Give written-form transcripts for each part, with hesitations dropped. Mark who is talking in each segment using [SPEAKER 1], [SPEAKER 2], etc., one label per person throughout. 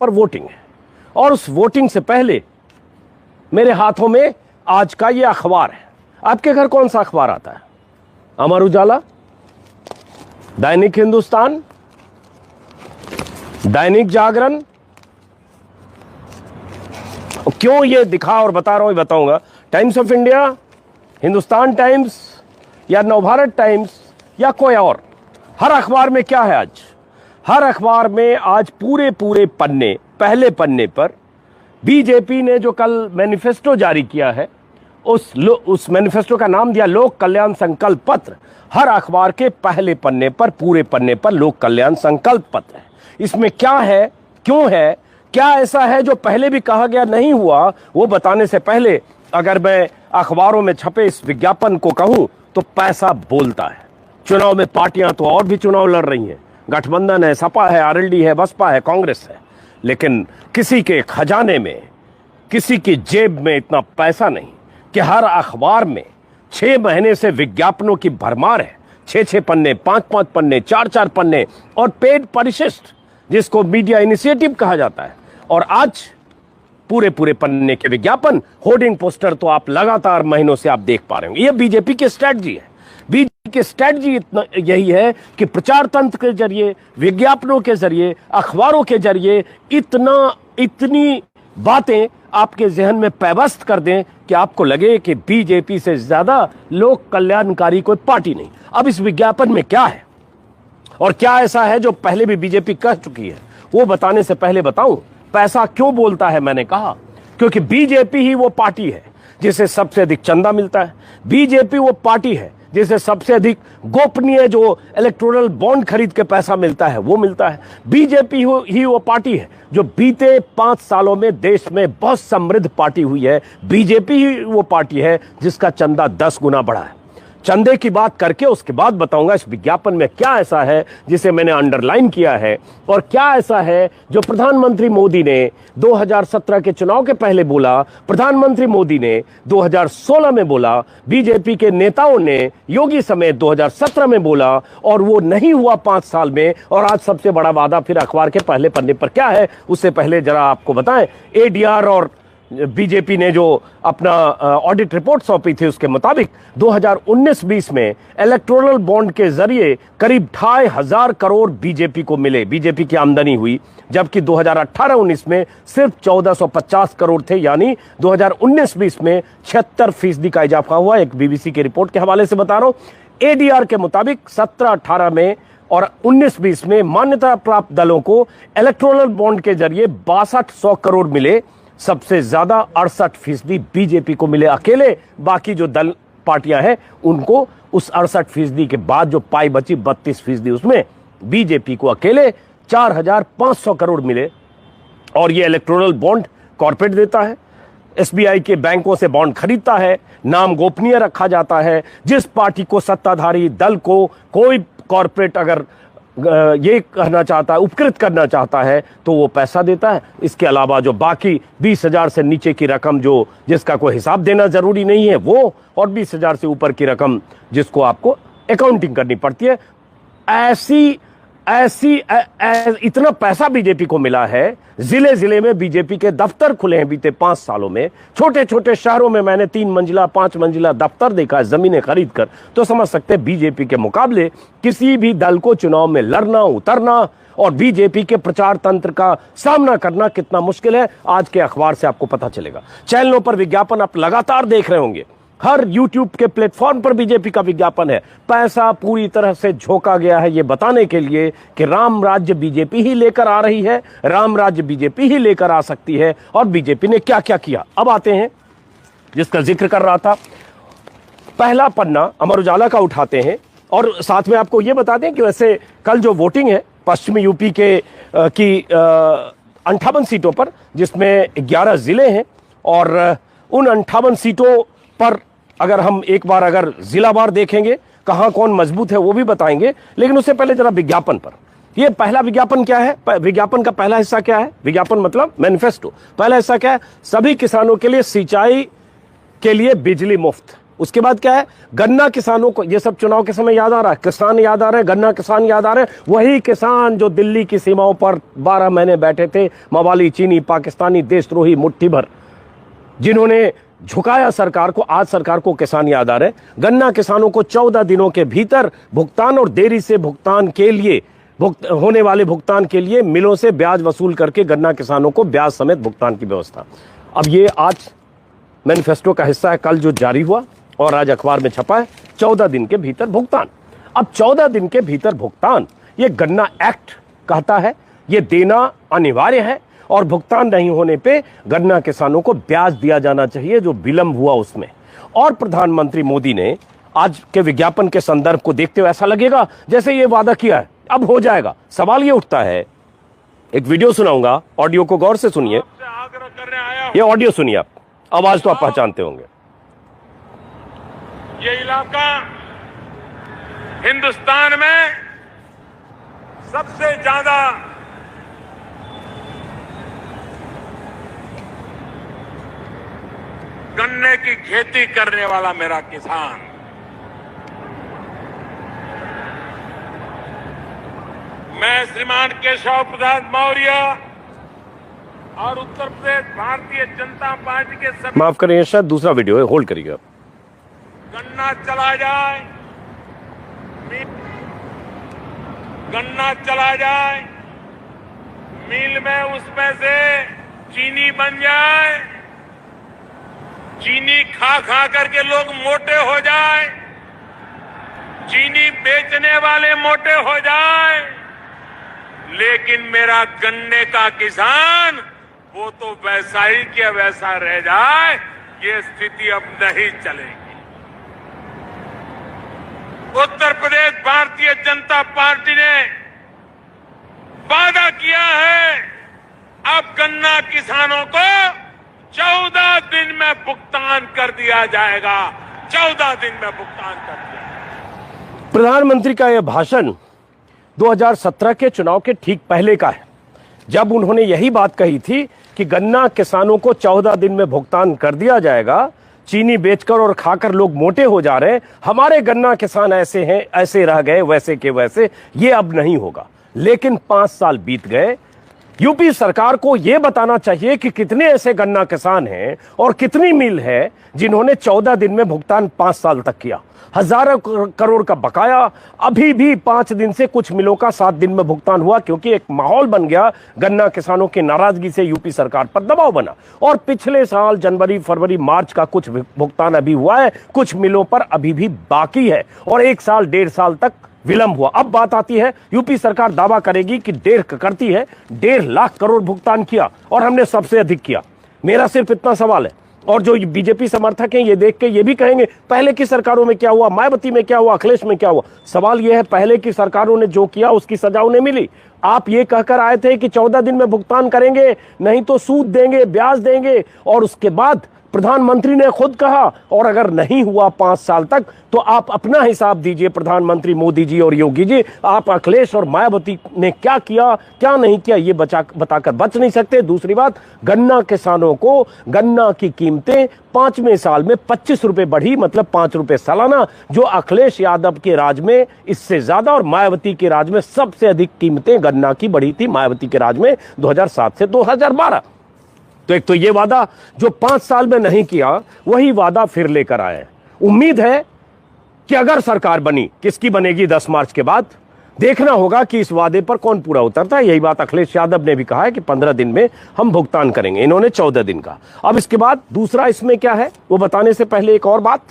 [SPEAKER 1] पर वोटिंग है और उस वोटिंग से पहले मेरे हाथों में आज का ये अखबार है। आपके घर कौन सा अखबार आता है? अमर उजाला, दैनिक हिंदुस्तान, दैनिक जागरण। क्यों ये दिखा और बता रहा हूं, बताऊंगा। Times of India, Hindustan times या नवभारत टाइम्स या कोई और, हर अखबार में क्या है आज? हर अखबार में आज पूरे पन्ने, पहले पन्ने पर बीजेपी ने जो कल मैनिफेस्टो जारी किया है, उस मैनिफेस्टो का नाम दिया लोक कल्याण संकल्प पत्र। हर अखबार के पहले पन्ने पर, पूरे पन्ने पर लोक कल्याण संकल्प पत्र है। इसमें क्या है, क्यों है, क्या ऐसा है जो पहले भी कहा गया नहीं हुआ, वो बताने से पहले अगर मैं अखबारों में छपे इस विज्ञापन को कहूं तो पैसा बोलता है। चुनाव में पार्टियां तो और भी चुनाव लड़ रही हैं, गठबंधन है, सपा है, आरएलडी है, बसपा है, कांग्रेस है, लेकिन किसी के खजाने में, किसी की जेब में इतना पैसा नहीं कि हर अखबार में 6 महीने से विज्ञापनों की भरमार है। 6 पन्ने, 5 पन्ने, 4 पन्ने और पेड परिशिष्ट, जिसको मीडिया इनिशिएटिव कहा जाता है। और आज पूरे पन्ने के विज्ञापन, होर्डिंग पोस्टर तो आप लगातार महीनों से आप देख पा रहे होंगे। ये बीजेपी की स्ट्रैटेजी है। बीजेपी की स्ट्रैटेजी इतना यही है कि प्रचार तंत्र के जरिए, विज्ञापनों के जरिए, अखबारों के जरिए इतनी बातें आपके जहन में पैबस्त कर दें कि आपको लगे कि बीजेपी से ज्यादा लोक कल्याणकारी कोई पार्टी नहीं। अब इस विज्ञापन में क्या है और क्या ऐसा है जो पहले भी बीजेपी कह चुकी है, वो बताने से पहले बताऊं पैसा क्यों बोलता है। मैंने कहा क्योंकि बीजेपी ही वो पार्टी है जिसे सबसे अधिक चंदा मिलता है। बीजेपी वो पार्टी है जिसे सबसे अधिक गोपनीय जो इलेक्टोरल बॉन्ड खरीद के पैसा मिलता है वो मिलता है। बीजेपी ही वो पार्टी है जो बीते 5 सालों में देश में बहुत समृद्ध पार्टी हुई है। बीजेपी ही वो पार्टी है जिसका चंदा 10 गुना बढ़ा है। चंदे की बात करके उसके बाद बताऊंगा इस विज्ञापन में क्या ऐसा है जिसे मैंने अंडरलाइन किया है, और क्या ऐसा है जो प्रधानमंत्री मोदी ने 2017 के चुनाव के पहले बोला, प्रधानमंत्री मोदी ने 2016 में बोला, बीजेपी के नेताओं ने योगी समेत 2017 में बोला, और वो नहीं हुआ 5 साल में। और आज सबसे बड़ा वादा फिर अखबार के पहले पन्ने पर क्या है, उससे पहले जरा आपको बताएं। एडीआर और बीजेपी ने जो अपना ऑडिट रिपोर्ट सौंपी थी उसके मुताबिक 2019-20 में इलेक्टोरल बॉन्ड के जरिए करीब 2,500 करोड़ बीजेपी को मिले, बीजेपी की आमदनी हुई, जबकि 2018-19 में सिर्फ 1450 करोड़ थे। यानी 2019-20 में 76% का इजाफा हुआ। एक बीबीसी की रिपोर्ट के हवाले से बता रहा हूं। एडीआर के मुताबिक 17-18 में और 19-20 में मान्यता प्राप्त दलों को इलेक्टोरल बॉन्ड के जरिए 6200 करोड़ मिले। सबसे ज्यादा 68% बीजेपी को मिले अकेले। बाकी जो दल पार्टियां हैं उनको उस 68% के बाद जो पाई बची 32%, उसमें बीजेपी को अकेले 4500 करोड़ मिले। और ये इलेक्टोरल बॉन्ड कॉर्पोरेट देता है, एसबीआई के बैंकों से बॉन्ड खरीदता है, नाम गोपनीय रखा जाता है। जिस पार्टी को, सत्ताधारी दल को कोई कॉर्पोरेट अगर ये कहना चाहता है, उपकृत करना चाहता है, तो वो पैसा देता है। इसके अलावा जो बाकी 20,000 से नीचे की रकम जिसका कोई हिसाब देना जरूरी नहीं है वो, और 20,000 से ऊपर की रकम जिसको आपको अकाउंटिंग करनी पड़ती है, ऐसी इतना पैसा बीजेपी को मिला है। जिले में बीजेपी के दफ्तर खुले हैं बीते 5 सालों में। छोटे शहरों में मैंने 3 मंजिला 5 मंजिला दफ्तर देखा है जमीनें खरीद कर। तो समझ सकते हैं बीजेपी के मुकाबले किसी भी दल को चुनाव में लड़ना, उतरना और बीजेपी के प्रचार तंत्र का सामना करना कितना मुश्किल है, आज के अखबार से आपको पता चलेगा। चैनलों पर विज्ञापन आप लगातार देख रहे होंगे, हर यूट्यूब के प्लेटफॉर्म पर बीजेपी का विज्ञापन है। पैसा पूरी तरह से झोंका गया है ये बताने के लिए कि राम राज्य बीजेपी ही लेकर आ रही है, राम राज्य बीजेपी ही लेकर आ सकती है। और बीजेपी ने क्या क्या किया, अब आते हैं जिसका जिक्र कर रहा था। पहला पन्ना अमर उजाला का उठाते हैं और साथ में आपको यह बता दें कि वैसे कल जो वोटिंग है पश्चिमी यूपी के 58 सीटों पर, जिसमें 11 जिले हैं, और उन 58 सीटों पर अगर हम एक बार अगर जिलावार देखेंगे कहां कौन मजबूत है वो भी बताएंगे। लेकिन उससे पहले जरा विज्ञापन पर, ये पहला विज्ञापन क्या है, विज्ञापन का पहला हिस्सा क्या है, विज्ञापन मतलब मैनिफेस्टो। पहला हिस्सा क्या है, सभी किसानों के लिए सिंचाई के लिए बिजली मुफ्त। उसके बाद क्या है, गन्ना किसानों को, ये सब चुनाव के समय याद आ रहा है, किसान याद आ रहे हैं, गन्ना किसान याद आ रहे हैं, वही किसान जो दिल्ली की सीमाओं पर 12 महीने बैठे थे, मवाली, चीनी, पाकिस्तानी देशद्रोही मुट्ठी भर, जिन्होंने झुकाया सरकार को, आज सरकार को किसान याद आ रहे हैं। गन्ना किसानों को 14 दिनों के भीतर भुगतान और देरी से भुगतान के लिए, होने वाले भुगतान के लिए मिलों से ब्याज वसूल करके गन्ना किसानों को ब्याज समेत भुगतान की व्यवस्था। अब ये आज मैनिफेस्टो का हिस्सा है, कल जो जारी हुआ और आज अखबार में छपा है, 14 दिन के भीतर भुगतान। अब 14 दिन के भीतर भुगतान, ये गन्ना एक्ट कहता है, ये देना अनिवार्य है और भुगतान नहीं होने पे गन्ना किसानों को ब्याज दिया जाना चाहिए जो विलंब हुआ उसमें। और प्रधानमंत्री मोदी ने आज के विज्ञापन के संदर्भ को देखते हुए ऐसा लगेगा जैसे ये वादा किया है अब हो जाएगा। सवाल ये उठता है, एक वीडियो सुनाऊंगा, ऑडियो को गौर से सुनिए, ये ऑडियो सुनिए आप, आवाज तो आप पहचानते होंगे।
[SPEAKER 2] ये इलाका हिंदुस्तान में सबसे ज्यादा गन्ने की खेती करने वाला मेरा किसान, मैं श्रीमान केशव प्रसाद मौर्य और उत्तर प्रदेश भारतीय जनता पार्टी के सभी,
[SPEAKER 1] माफ करिए शायद दूसरा वीडियो है, होल्ड करिएगा।
[SPEAKER 2] गन्ना चला जाए, गन्ना चला जाए, मिल में उसमें से चीनी बन जाए, चीनी खा खा करके लोग मोटे हो जाए, चीनी बेचने वाले मोटे हो जाए, लेकिन मेरा गन्ने का किसान वो तो वैसा ही के वैसा रह जाए, ये स्थिति अब नहीं चलेगी। उत्तर प्रदेश भारतीय जनता पार्टी ने वादा किया है, अब गन्ना किसानों को 14 दिन में भुगतान कर दिया जाएगा, 14 दिन में भुगतान कर दिया जाएगा।
[SPEAKER 1] प्रधानमंत्री का यह भाषण 2017 के चुनाव के ठीक पहले का है, जब उन्होंने यही बात कही थी कि गन्ना किसानों को 14 दिन में भुगतान कर दिया जाएगा, चीनी बेचकर और खाकर लोग मोटे हो जा रहे हैं, हमारे गन्ना किसान ऐसे हैं, ऐसे रह गए, वैसे के वैसे, ये अब नहीं होगा। लेकिन 5 साल बीत गए। यूपी सरकार को यह बताना चाहिए कि कितने ऐसे गन्ना किसान हैं और कितनी मिल है जिन्होंने 14 दिन में भुगतान 5 साल तक किया। हजारों करोड़ का बकाया, अभी भी 5 दिन से कुछ मिलों का 7 दिन में भुगतान हुआ, क्योंकि एक माहौल बन गया, गन्ना किसानों की नाराजगी से यूपी सरकार पर दबाव बना। और पिछले साल जनवरी, फरवरी, मार्च का कुछ भुगतान अभी हुआ है, कुछ मिलों पर अभी भी बाकी है और 1 साल 1.5 साल तक विलंब हुआ। अब बात आती है, यूपी सरकार दावा करेगी कि करती है 1.5 लाख करोड़ भुगतान किया और हमने सबसे अधिक किया। मेरा सिर्फ इतना सवाल है, और जो बीजेपी समर्थक हैं ये देख के ये भी कहेंगे पहले की सरकारों में क्या हुआ, मायावती में क्या हुआ, अखिलेश में क्या हुआ। सवाल यह है, पहले की सरकारों ने जो किया उसकी सजा उन्हें मिली। आप ये कहकर आए थे कि 14 दिन में भुगतान करेंगे, नहीं तो सूद देंगे, ब्याज देंगे, और उसके बाद प्रधानमंत्री ने खुद कहा, और अगर नहीं हुआ 5 साल तक तो आप अपना हिसाब दीजिए। प्रधानमंत्री मोदी जी और योगी जी, आप अखिलेश और मायावती ने क्या किया क्या नहीं किया ये बताकर बच नहीं सकते। दूसरी बात, गन्ना किसानों को गन्ना की कीमतें 5वें साल में 25 रुपए बढ़ी, मतलब 5 रुपए सालाना, जो अखिलेश यादव के राज में इससे ज्यादा और मायावती के राज में सबसे अधिक कीमतें गन्ना की बढ़ी थी, मायावती के राज में 2007 से 2012। तो एक तो ये वादा जो 5 साल में नहीं किया, वही वादा फिर लेकर आए। उम्मीद है कि अगर सरकार बनी, किसकी बनेगी 10 मार्च के बाद, देखना होगा कि इस वादे पर कौन पूरा उतरता है। यही बात अखिलेश यादव ने भी कहा है कि 15 दिन में हम भुगतान करेंगे, इन्होंने 14 दिन का। अब इसके बाद दूसरा इसमें क्या है वो बताने से पहले एक और बात,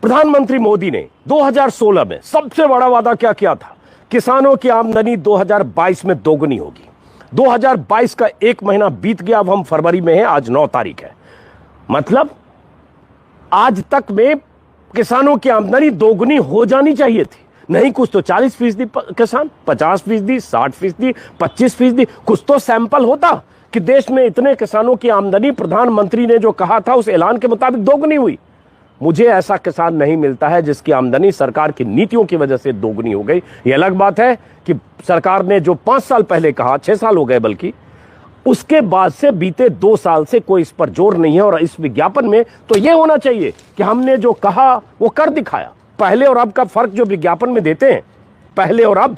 [SPEAKER 1] प्रधानमंत्री मोदी ने 2016 में सबसे बड़ा वादा क्या किया था, किसानों की आमदनी 2022 में दोगुनी होगी। 2022 का 1 महीना बीत गया, अब हम फरवरी में हैं, आज 9 तारीख है, मतलब आज तक में किसानों की आमदनी दोगुनी हो जानी चाहिए थी। नहीं कुछ तो 40% किसान, 50%, 60%, 25%, कुछ तो सैंपल होता कि देश में इतने किसानों की आमदनी प्रधानमंत्री ने जो कहा था उस ऐलान के मुताबिक दोगुनी हुई। मुझे ऐसा किसान नहीं मिलता है जिसकी आमदनी सरकार की नीतियों की वजह से दोगुनी हो गई। यह अलग बात है कि सरकार ने जो 5 साल पहले कहा, 6 साल हो गए बल्कि, उसके बाद से बीते 2 साल से कोई इस पर जोर नहीं है। और इस विज्ञापन में तो यह होना चाहिए कि हमने जो कहा वो कर दिखाया। पहले और अब का फर्क जो विज्ञापन में देते हैं, पहले और अब,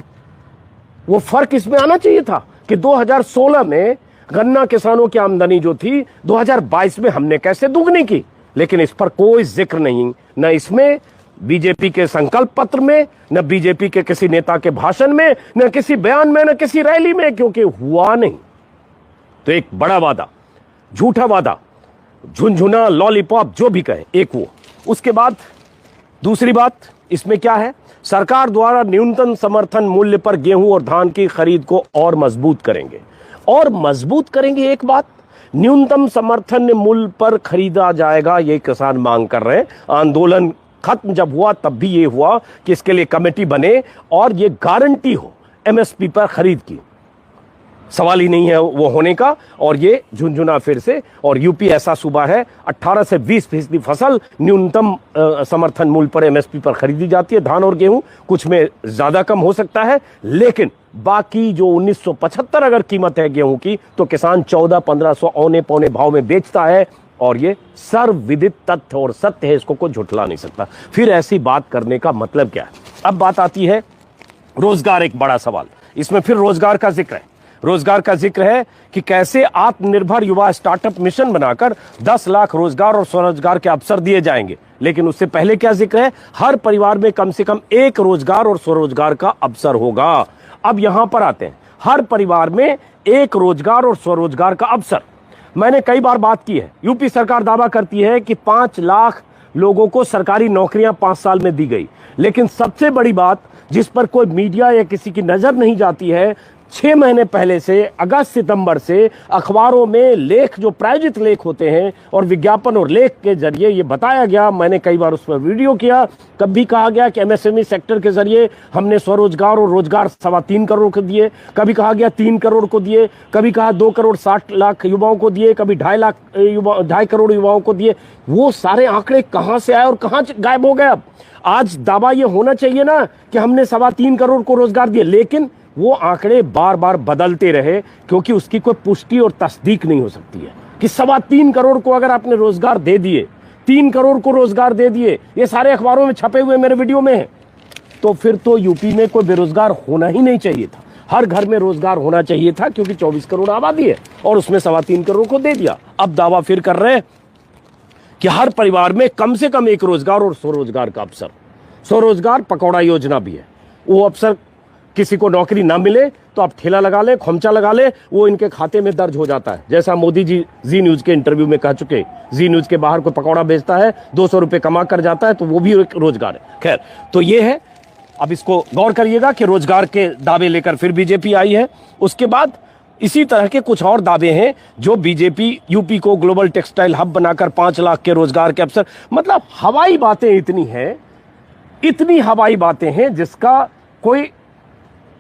[SPEAKER 1] वो फर्क इसमें आना चाहिए था कि 2016 में गन्ना किसानों की आमदनी जो थी 2022 में हमने कैसे दुगनी की। लेकिन इस पर कोई जिक्र नहीं, न इसमें बीजेपी के संकल्प पत्र में, न बीजेपी के किसी नेता के भाषण में, न किसी बयान में, न किसी रैली में, क्योंकि हुआ नहीं। तो एक बड़ा वादा, झूठा वादा, झुनझुना, लॉलीपॉप, जो भी कहें, एक वो। उसके बाद दूसरी बात इसमें क्या है, सरकार द्वारा न्यूनतम समर्थन मूल्य पर गेहूं और धान की खरीद को और मजबूत करेंगे। और मजबूत करेंगे, एक बात, न्यूनतम समर्थन मूल्य पर खरीदा जाएगा, ये किसान मांग कर रहे हैं। आंदोलन खत्म जब हुआ तब भी ये हुआ कि इसके लिए कमेटी बने और ये गारंटी हो एमएसपी पर खरीद की। सवाल ही नहीं है वो होने का। और ये झुनझुना फिर से। और यूपी ऐसा सूबा है 18 से 20% फसल न्यूनतम समर्थन मूल्य पर एमएसपी पर खरीदी जाती है, धान और गेहूं। कुछ में ज्यादा कम हो सकता है, लेकिन बाकी जो 1975 अगर कीमत है गेहूं की, तो किसान 1400-1500 औने पौने भाव में बेचता है। और ये सर्वविदित तथ्य और सत्य है, इसको कोई झुठला नहीं सकता। फिर ऐसी बात करने का मतलब क्या है। अब बात आती है रोजगार, एक बड़ा सवाल। इसमें फिर रोजगार का जिक्र है। रोजगार का जिक्र है कि कैसे आत्मनिर्भर युवा स्टार्टअप मिशन बनाकर 10 लाख रोजगार और स्वरोजगार के अवसर दिए जाएंगे। लेकिन उससे पहले क्या जिक्र है, हर परिवार में कम से कम एक रोजगार और स्वरोजगार का अवसर होगा। अब यहां पर आते हैं, हर परिवार में एक रोजगार और स्वरोजगार का अवसर। मैंने कई बार बात की है, यूपी सरकार दावा करती है कि 5 लाख लोगों को सरकारी नौकरियां 5 साल में दी गई। लेकिन सबसे बड़ी बात जिस पर कोई मीडिया या किसी की नजर नहीं जाती है, 6 महीने पहले से, अगस्त सितंबर से अखबारों में लेख, जो प्रायोजित लेख होते हैं और विज्ञापन और लेख के जरिए ये बताया गया, मैंने कई बार उस पर वीडियो किया, कभी कहा गया कि एमएसएमई सेक्टर के जरिए हमने स्वरोजगार और रोजगार 3.25 करोड़ को दिए, कभी कहा गया 3 करोड़ को दिए, कभी कहा 2 करोड़ 60 लाख युवाओं को दिए, कभी 2.5 करोड़ युवाओं को दिए। वो सारे आंकड़े कहां से आए और कहां गायब हो गए। अब आज दावा ये होना चाहिए ना कि हमने 3.25 करोड़ को रोजगार दिए, लेकिन वो आंकड़े बार बार बदलते रहे, क्योंकि उसकी कोई पुष्टि और तस्दीक नहीं हो सकती है कि 3.25 करोड़ को अगर आपने रोजगार दे दिए, 3 करोड़ को रोजगार दे दिए, ये सारे अखबारों में छपे हुए मेरे वीडियो में है, तो फिर तो यूपी में कोई बेरोजगार होना ही नहीं चाहिए था। हर घर में रोजगार होना चाहिए था, क्योंकि 24 करोड़ आबादी है और उसमें 3.25 करोड़ को दे दिया। अब दावा फिर कर रहे हैं कि हर परिवार में कम से कम एक रोजगार और स्वरोजगार का अवसर। स्वरोजगार पकौड़ा योजना भी है। वो अवसर, किसी को नौकरी ना मिले तो आप ठेला लगा ले, खोमचा लगा ले, वो इनके खाते में दर्ज हो जाता है। जैसा मोदी जी जी न्यूज के इंटरव्यू में कह चुके, जी न्यूज के बाहर कोई पकौड़ा बेचता है, 200 रुपए कमा कर जाता है, तो वो भी एक रोजगार है। खैर, तो ये है। अब इसको गौर करिएगा कि रोजगार के दावे लेकर फिर बीजेपी आई है। उसके बाद इसी तरह के कुछ और दावे हैं जो बीजेपी यूपी को ग्लोबल टेक्सटाइल हब बनाकर 5 लाख के रोजगार के अवसर, मतलब हवाई बातें इतनी हैं, इतनी हवाई बातें हैं जिसका कोई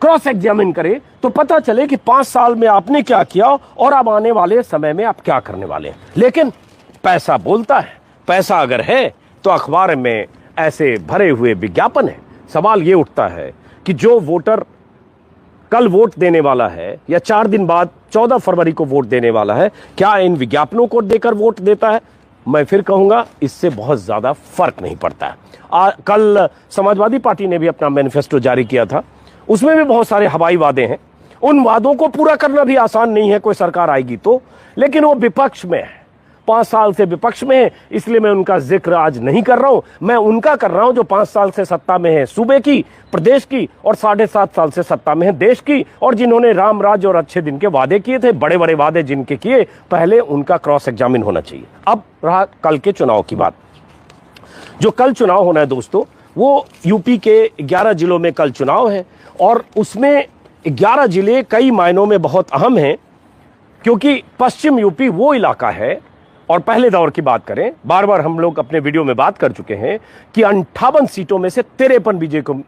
[SPEAKER 1] क्रॉस एग्जामिन करे तो पता चले कि 5 साल में आपने क्या किया और अब आने वाले समय में आप क्या करने वाले हैं। लेकिन पैसा बोलता है। पैसा अगर है तो अखबार में ऐसे भरे हुए विज्ञापन है। सवाल ये उठता है कि जो वोटर कल वोट देने वाला है या 4 दिन बाद 14 फरवरी को वोट देने वाला है, क्या इन विज्ञापनों को देकर वोट देता है? मैं फिर कहूंगा इससे बहुत ज्यादा फर्क नहीं पड़ता है। कल समाजवादी पार्टी ने भी अपना मैनिफेस्टो जारी किया था, उसमें भी बहुत सारे हवाई वादे हैं। उन वादों को पूरा करना भी आसान नहीं है, कोई सरकार आएगी तो, लेकिन वो विपक्ष में है, 5 साल से विपक्ष में है, इसलिए मैं उनका जिक्र आज नहीं कर रहा हूं। मैं उनका कर रहा हूं जो 5 साल से सत्ता में है सूबे की, प्रदेश की, और 7.5 साल से सत्ता में है देश की, और जिन्होंने राम राज्य और अच्छे दिन के वादे किए थे, बड़े बड़े वादे जिनके किए, पहले उनका क्रॉस एग्जामिन होना चाहिए। अब रहा कल के चुनाव की बात। जो कल चुनाव होना है दोस्तों, वो यूपी के 11 जिलों में कल चुनाव है, और उसमें 11 जिले कई मायनों में बहुत अहम हैं, क्योंकि पश्चिम यूपी वो इलाका है। और पहले दौर की बात करें, बार बार हम लोग अपने वीडियो में बात कर चुके हैं कि 58 सीटों में से 53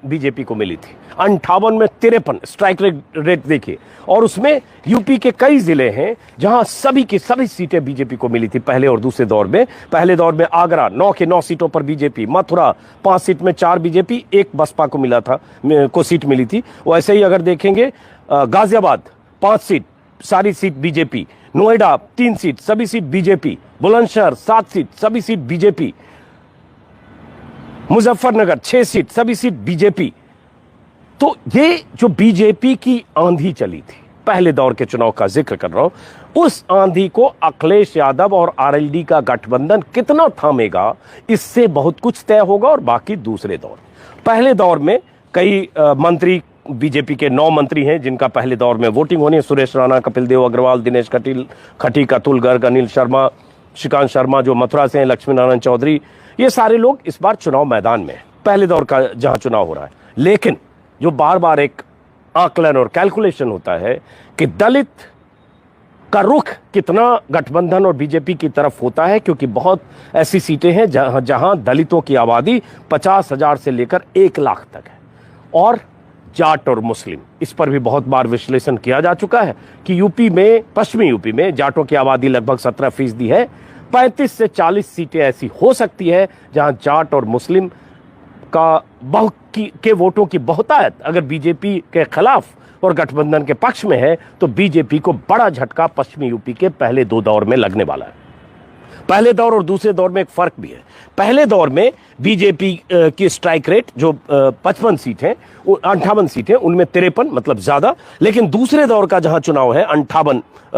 [SPEAKER 1] बीजेपी को मिली थी। 58 में 53 स्ट्राइक रेट देखिए। और उसमें यूपी के कई जिले हैं जहां सभी की सभी सीटें बीजेपी को मिली थी पहले और दूसरे दौर में। पहले दौर में आगरा 9 के 9 सीटों पर बीजेपी, मथुरा 5 सीट में 4 बीजेपी, 1 बसपा को मिला था, को सीट मिली थी। वैसे ही अगर देखेंगे गाजियाबाद 5 सीट सारी सीट बीजेपी, नोएडा 3 सीट सभी सीट बीजेपी, बुलंदशहर 7 सीट सभी सीट बीजेपी, मुजफ्फरनगर 6 सीट सभी सीट बीजेपी। तो ये जो बीजेपी की आंधी चली थी, पहले दौर के चुनाव का जिक्र कर रहा हूं, उस आंधी को अखिलेश यादव और आरएलडी का गठबंधन कितना थामेगा, इससे बहुत कुछ तय होगा। और बाकी दूसरे दौर, पहले दौर में कई मंत्री, बीजेपी के 9 मंत्री हैं जिनका पहले दौर में वोटिंग होनी है। सुरेश राणा, कपिल देव अग्रवाल, दिनेश खटीक, अतुल गर्ग, अनिल शर्मा, श्रीकांत शर्मा जो मथुरा से हैं, लक्ष्मी नारायण चौधरी, ये सारे लोग इस बार चुनाव मैदान में हैं, पहले दौर का जहां चुनाव हो रहा है। लेकिन जो बार बार एक आकलन और कैलकुलेशन होता है कि दलित का रुख कितना गठबंधन और बीजेपी की तरफ होता है, क्योंकि बहुत ऐसी सीटें हैं जहां दलितों की आबादी 50,000 से लेकर 1 लाख तक है, और जाट और मुस्लिम, इस पर भी बहुत बार विश्लेषण किया जा चुका है कि यूपी में, पश्चिमी यूपी में जाटों की आबादी लगभग 17% है। 35 से 40 सीटें ऐसी हो सकती है जहां जाट और मुस्लिम के वोटों की बहुतायत अगर बीजेपी के खिलाफ और गठबंधन के पक्ष में है, तो बीजेपी को बड़ा झटका पश्चिमी यूपी के पहले 2 दौर में लगने वाला है। पहले दौर और दूसरे दौर में एक फर्क भी है। पहले दौर में बीजेपी की स्ट्राइक रेट जो 55 सीट है, 58 सीट है, उनमें 53 मतलब ज्यादा। लेकिन दूसरे दौर का जहां चुनाव है,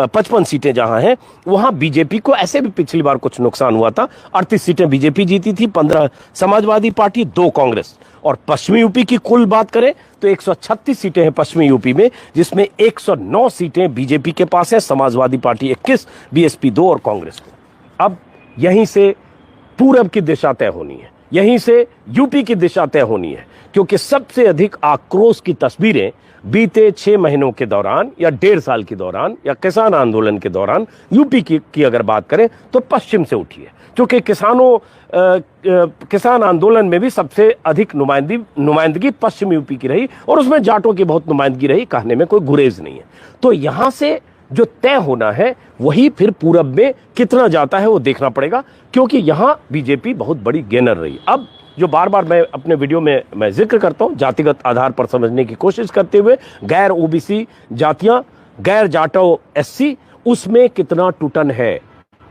[SPEAKER 1] 55 सीटें जहां हैं, वहां बीजेपी को ऐसे भी पिछली बार कुछ नुकसान हुआ था। 38 सीटें बीजेपी जीती थी, 15 समाजवादी पार्टी, 2 कांग्रेस। और पश्चिमी यूपी की कुल बात करें तो 136 सीटें हैं पश्चिमी यूपी में, जिसमें 109 सीटें बीजेपी के पास है, समाजवादी पार्टी 21, बीएसपी 2 और कांग्रेस को। अब यहीं से पूरब की दिशा तय होनी है, यहीं से यूपी की दिशा तय होनी है, क्योंकि सबसे अधिक आक्रोश की तस्वीरें बीते 6 महीनों के दौरान या 1.5 साल के दौरान या किसान आंदोलन के दौरान यूपी की अगर बात करें तो पश्चिम से उठी है, क्योंकि किसान आंदोलन में भी सबसे अधिक नुमाइंदगी पश्चिम यूपी की रही, और उसमें जाटों की बहुत नुमाइंदगी रही, कहने में कोई गुरेज नहीं है। तो यहां से जो तय होना है वही फिर पूरब में कितना जाता है वो देखना पड़ेगा, क्योंकि यहां बीजेपी बहुत बड़ी गेनर रही। अब जो बार बार मैं अपने वीडियो में मैं जिक्र करता हूं, जातिगत आधार पर समझने की कोशिश करते हुए, गैर ओबीसी जातियां, गैर जाटो एससी, उसमें कितना टूटन है,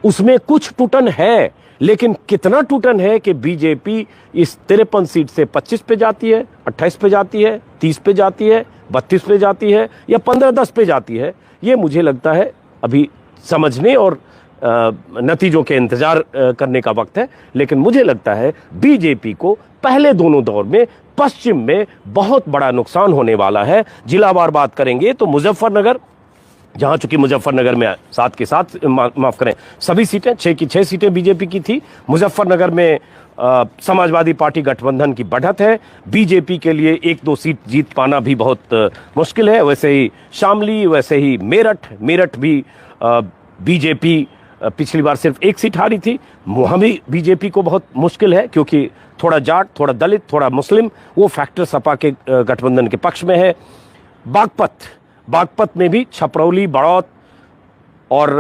[SPEAKER 1] उसमें कुछ टूटन है, लेकिन कितना टूटन है कि बीजेपी इस 53 सीट से 25 पे जाती है, 28 पे जाती है, 30 पे जाती है, 32 पे जाती है, या 15-10 पे जाती है, ये मुझे लगता है अभी समझने और नतीजों के इंतजार करने का वक्त है। लेकिन मुझे लगता है बीजेपी को पहले दोनों दौर में पश्चिम में बहुत बड़ा नुकसान होने वाला है। जिलावार बात करेंगे तो मुजफ्फरनगर, जहां चूंकि मुजफ्फरनगर में 7 के 7 माफ करें सभी सीटें, 6 की 6 सीटें बीजेपी की थी। मुजफ्फरनगर में समाजवादी पार्टी गठबंधन की बढ़त है, बीजेपी के लिए 1-2 सीट जीत पाना भी बहुत मुश्किल है। वैसे ही शामली, वैसे ही मेरठ भी बीजेपी पिछली बार सिर्फ 1 सीट हारी थी, वहां भी बीजेपी को बहुत मुश्किल है, क्योंकि थोड़ा जाट, थोड़ा दलित, थोड़ा मुस्लिम, वो फैक्टर सपा के गठबंधन के पक्ष में है। बागपत में भी छपरौली, बड़ौत और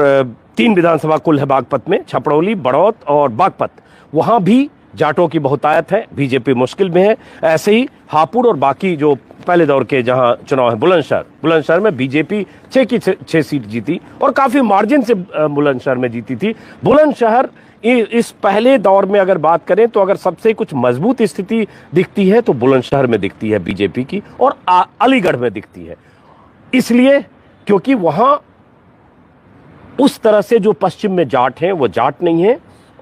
[SPEAKER 1] 3 विधानसभा कुल है बागपत में, छपरौली, बड़ौत और बागपत, वहां भी जाटों की बहुतायत है, बीजेपी मुश्किल में है। ऐसे ही हापुड़ और बाकी जो पहले दौर के जहां चुनाव है, बुलंदशहर में बीजेपी 6 की 6 सीट जीती और काफी मार्जिन से बुलंदशहर में जीती थी। बुलंदशहर इस पहले दौर में अगर बात करें तो अगर सबसे कुछ मजबूत स्थिति दिखती है तो बुलंदशहर में दिखती है बीजेपी की, और अलीगढ़ में दिखती है, इसलिए क्योंकि वहां उस तरह से जो पश्चिम में जाट हैं वो जाट नहीं है,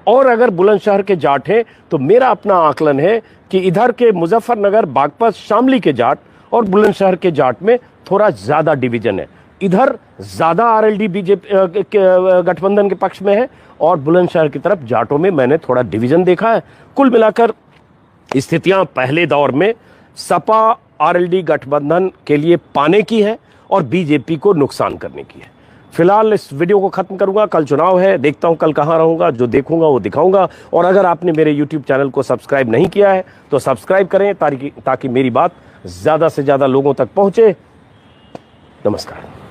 [SPEAKER 1] और अगर बुलंदशहर के जाट हैं तो मेरा अपना आकलन है कि इधर के मुजफ्फरनगर, बागपत, शामली के जाट और बुलंदशहर के जाट में थोड़ा ज्यादा डिवीजन है। इधर ज्यादा आरएलडी बीजेपी गठबंधन के पक्ष में है, और बुलंदशहर की तरफ जाटों में मैंने थोड़ा डिवीजन देखा है। कुल मिलाकर स्थितियां पहले दौर में सपा आरएलडी गठबंधन के लिए पाने की है और बीजेपी को नुकसान करने की है। फिलहाल इस वीडियो को खत्म करूंगा, कल चुनाव है, देखता हूं कल कहां रहूंगा, जो देखूंगा वो दिखाऊंगा। और अगर आपने मेरे YouTube चैनल को सब्सक्राइब नहीं किया है तो सब्सक्राइब करें ताकि मेरी बात ज्यादा से ज्यादा लोगों तक पहुंचे। नमस्कार।